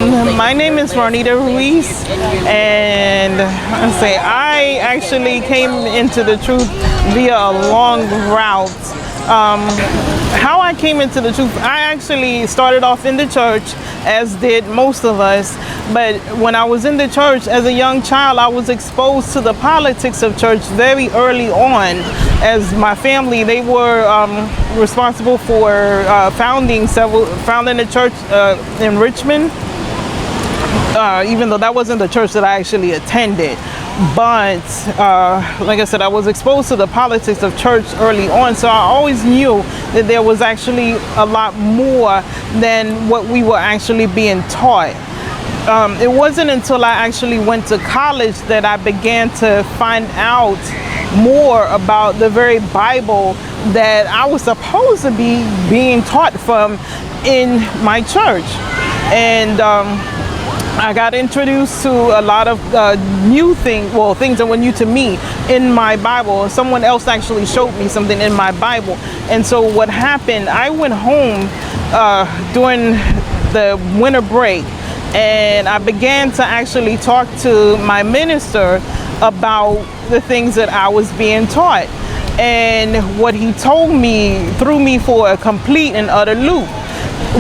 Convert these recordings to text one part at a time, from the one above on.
My name is Juanita Ruiz, and I actually came into the truth via a long route. How I came into the truth, I actually started off in the church, as did most of us. But when I was in the church as a young child, I was exposed to the politics of church very early on. As my family, they were responsible for founding the church in Richmond. Even though that wasn't the church that I actually attended. But like I said, I was exposed to the politics of church early on, so I always knew that there was actually a lot more than what we were actually being taught. It wasn't until I actually went to college that I began to find out more about the very Bible that I was supposed to be being taught from in my church. And I got introduced to a lot of new things, things that were new to me in my Bible. Someone else actually showed me something in my Bible. And so what happened, I went home during the winter break, and I began to actually talk to my minister about the things that I was being taught. And what he told me threw me for a complete and utter loop.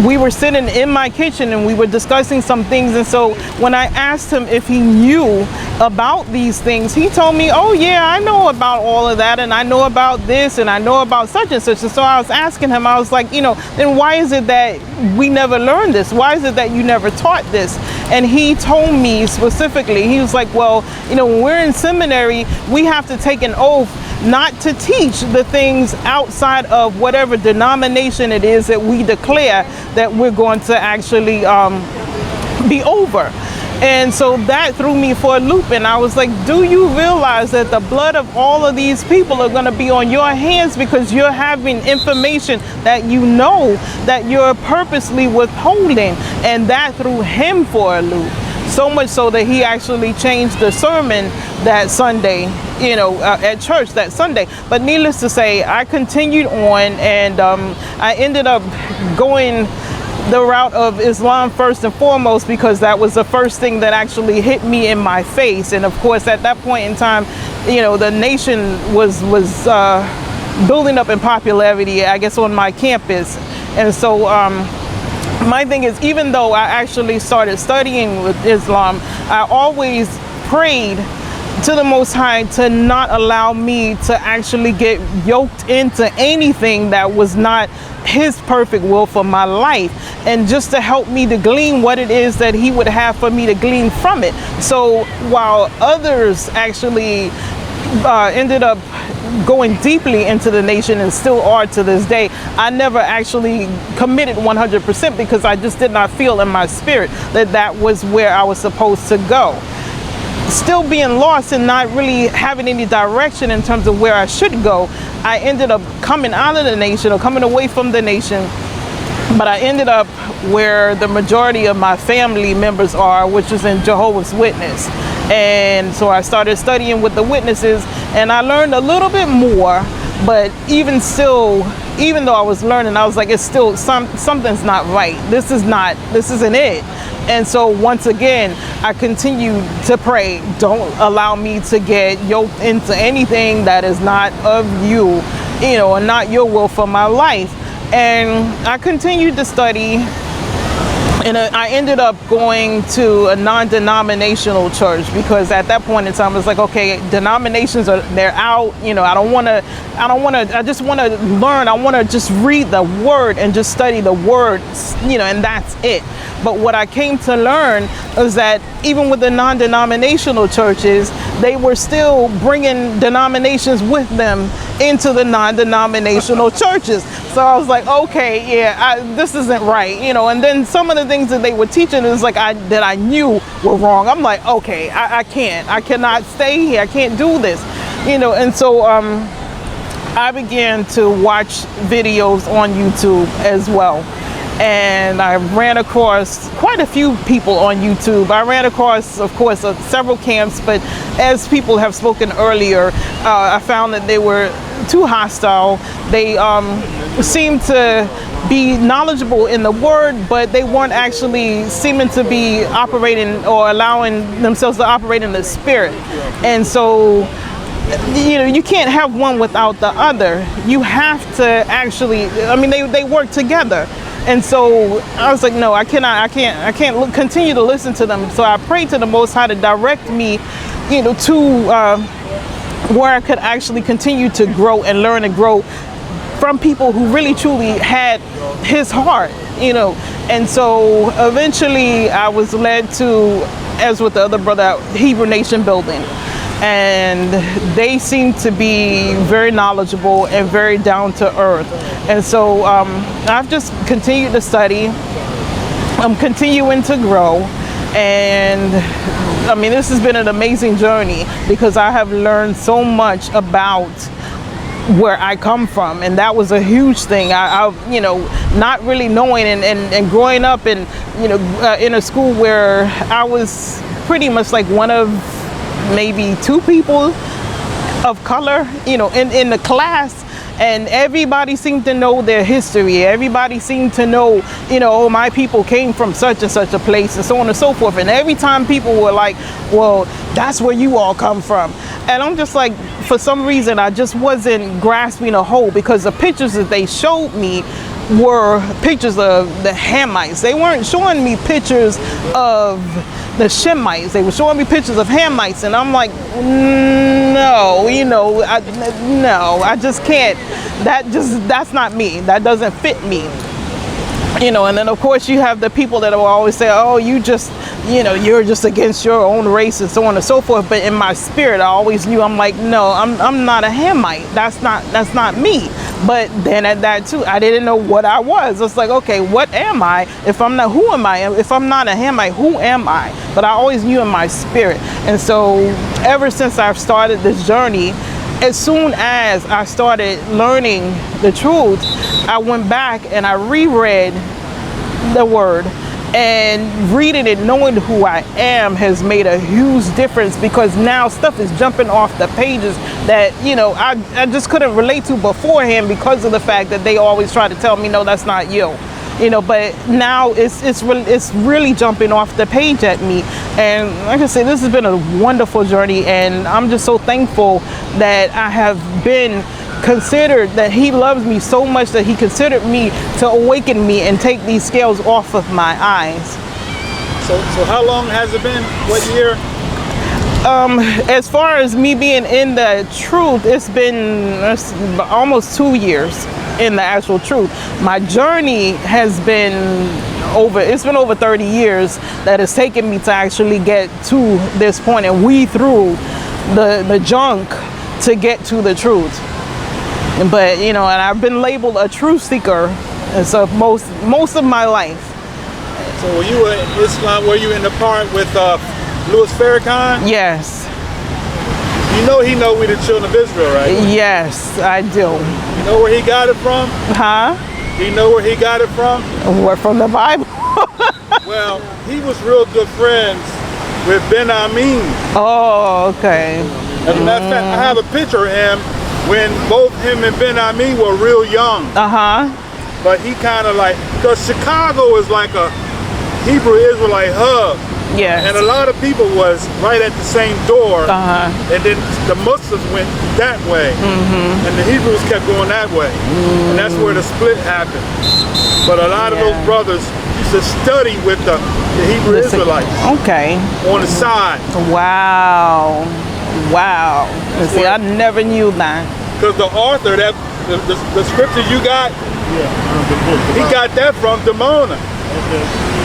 We were sitting in my kitchen and we were discussing some things, and so when I asked him if he knew about these things, he told me, oh yeah, I know about all of that, and I know about this, and I know about such and such. And so I was asking him, I was like, then why is it that we never learned this? Why is it that you never taught this? And he told me specifically, he was like, well, when we're in seminary, we have to take an oath not to teach the things outside of whatever denomination it is that we declare that we're going to actually be over. And so that threw me for a loop, and I was like, do you realize that the blood of all of these people are going to be on your hands because you're having information that that you're purposely withholding? And that threw him for a loop. So much so that he actually changed the sermon that Sunday, at church that Sunday. But needless to say, I continued on, and I ended up going the route of Islam first and foremost, because that was the first thing that actually hit me in my face. And of course, at that point in time, the nation was building up in popularity, I guess, on my campus. And so my thing is, even though I actually started studying with Islam, I always prayed to the Most High to not allow me to actually get yoked into anything that was not His perfect will for my life, and just to help me to glean what it is that He would have for me to glean from it. So while others actually ended up going deeply into the nation and still are to this day, I never actually committed 100% because I just did not feel in my spirit that that was where I was supposed to go. Still being lost and not really having any direction in terms of where I should go, I ended up coming out of the nation, or coming away from the nation. But I ended up where the majority of my family members are, which is in Jehovah's Witness. And so I started studying with the witnesses, and I learned a little bit more. But even though I was learning, I was like, it's still something's not right. This isn't it. And so once again, I continued to pray, don't allow me to get yoked into anything that is not of you, and not your will for my life. And I continued to study, and I ended up going to a non-denominational church, because at that point in time, it's like, okay, denominations they're out. I just want to learn. I want to just read the word and just study the word, and that's it. But what I came to learn is that even with the non-denominational churches, they were still bringing denominations with them into the non-denominational churches. So I was like, okay, yeah, this isn't right, and then some of the things that they were teaching is like that I knew were wrong. I'm like, okay, I cannot stay here. I can't do this, and so I began to watch videos on YouTube as well. And I ran across quite a few people on YouTube. I ran across, of course, several camps, but as people have spoken earlier, I found that they were too hostile. They seemed to be knowledgeable in the word, but they weren't actually seeming to be operating or allowing themselves to operate in the spirit. And so, you can't have one without the other. You have to actually, they work together. And so I was like, no, I can't continue to listen to them. So I prayed to the Most High to direct me, to where I could actually continue to grow and learn and grow from people who really truly had his heart, And so eventually I was led to, as with the other brother, Hebrew Nation Building. And they seem to be very knowledgeable and very down to earth. And so I've just continued to study. I'm continuing to grow. And this has been an amazing journey because I have learned so much about where I come from, and that was a huge thing. I not really knowing and growing up in in a school where I was pretty much like one of maybe 2 people of color, in the class, and everybody seemed to know their history. Everybody seemed to know, oh, my people came from such and such a place, and so on and so forth. And every time people were like, well, that's where you all come from. And I'm just like, for some reason, I just wasn't grasping a whole, because the pictures that they showed me were pictures of the Hamites. They weren't showing me pictures of the Shemites. They were showing me pictures of Hamites, and I'm like, no, I just can't. That's not me. That doesn't fit me. And then of course you have the people that will always say, oh, you're just against your own race and so on and so forth. But in my spirit, I always knew, I'm like, no, I'm not a Hamite. That's not me. But then at that too, I didn't know what I was. It's like, okay, what am I? If I'm not, who am I? If I'm not a Hamite, who am I? But I always knew in my spirit. And so ever since I've started this journey, as soon as I started learning the truth, I went back and I reread the word, and reading it, knowing who I am, has made a huge difference, because now stuff is jumping off the pages that I just couldn't relate to beforehand, because of the fact that they always try to tell me, no, that's not you. But now it's really jumping off the page at me. And like I said, this has been a wonderful journey, and I'm just so thankful that I have been considered, that he loves me so much that he considered me to awaken me and take these scales off of my eyes. So how long has it been? What year? As far as me being in the truth, it's been almost 2 years in the actual truth. My journey has been over 30 years that has taken me to actually get to this point and weed through the junk to get to the truth. But and I've been labeled a truth seeker so most of my life. So when you were in Islam, were you in the part with Louis Farrakhan? Yes. He know we the children of Israel, right? Yes, I do. You know where he got it from? Huh? Do you know where he got it from? From the Bible. Well, he was real good friends with Ben Amin. Oh, okay. As a matter of fact, I have a picture of him when both him and Ben Amin were real young. But he kind of because Chicago is like a Hebrew Israelite hub. Yes. And a lot of people was right at the same door. And then the Muslims went that way. And the Hebrews kept going that way. And that's where the split happened. But a lot of those brothers used to study with the Hebrew Israelites. Okay. On the side. Wow. See, I never knew that. Because the author, the scripture you got, he got that from Demona.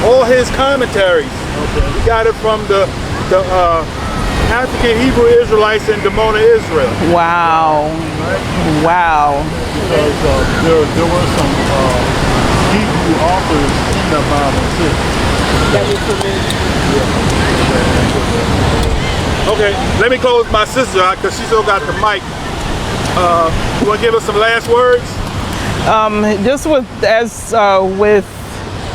All his commentaries. He got it from the African Hebrew Israelites in Demona, Israel. Wow. Wow. Because there were some Hebrew authors in the Bible too. That was for me. Okay, let me close my sister out because she still got the mic. You want to give us some last words? Just with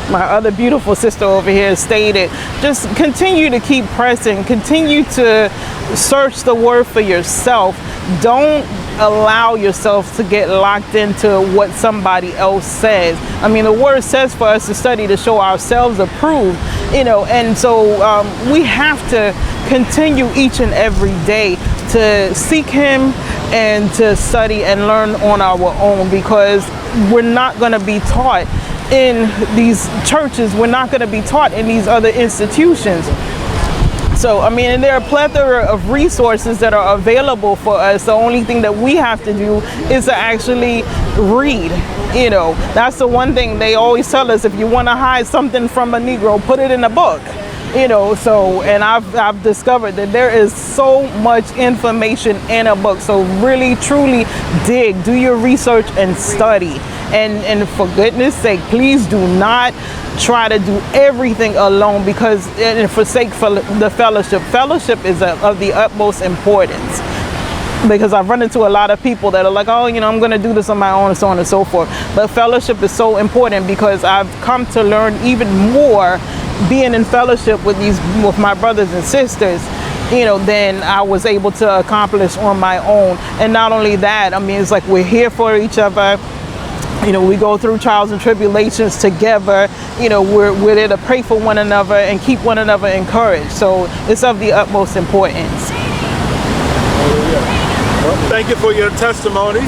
my other beautiful sister over here stated, just continue to keep pressing, continue to search the word for yourself. Don't allow yourself to get locked into what somebody else says. I mean, the word says for us to study to show ourselves approved, and so we have to continue each and every day to seek him and to study and learn on our own, because we're not going to be taught in these churches. We're not going to be taught in these other institutions. So, I mean, and there are a plethora of resources that are available for us. The only thing that we have to do is to actually read. That's the one thing they always tell us: if you want to hide something from a Negro, put it in a book. So, and I've discovered that there is so much information in a book. So really, truly dig, do your research and study. And for goodness sake, please do not try to do everything alone, because and forsake the fellowship. Fellowship is of the utmost importance. Because I've run into a lot of people that are like, oh, I'm going to do this on my own, and so on and so forth. But fellowship is so important, because I've come to learn even more being in fellowship with my brothers and sisters, than I was able to accomplish on my own. And not only that, I mean, it's like we're here for each other. We go through trials and tribulations together. We're there to pray for one another and keep one another encouraged. So it's of the utmost importance. Well, thank you for your testimony.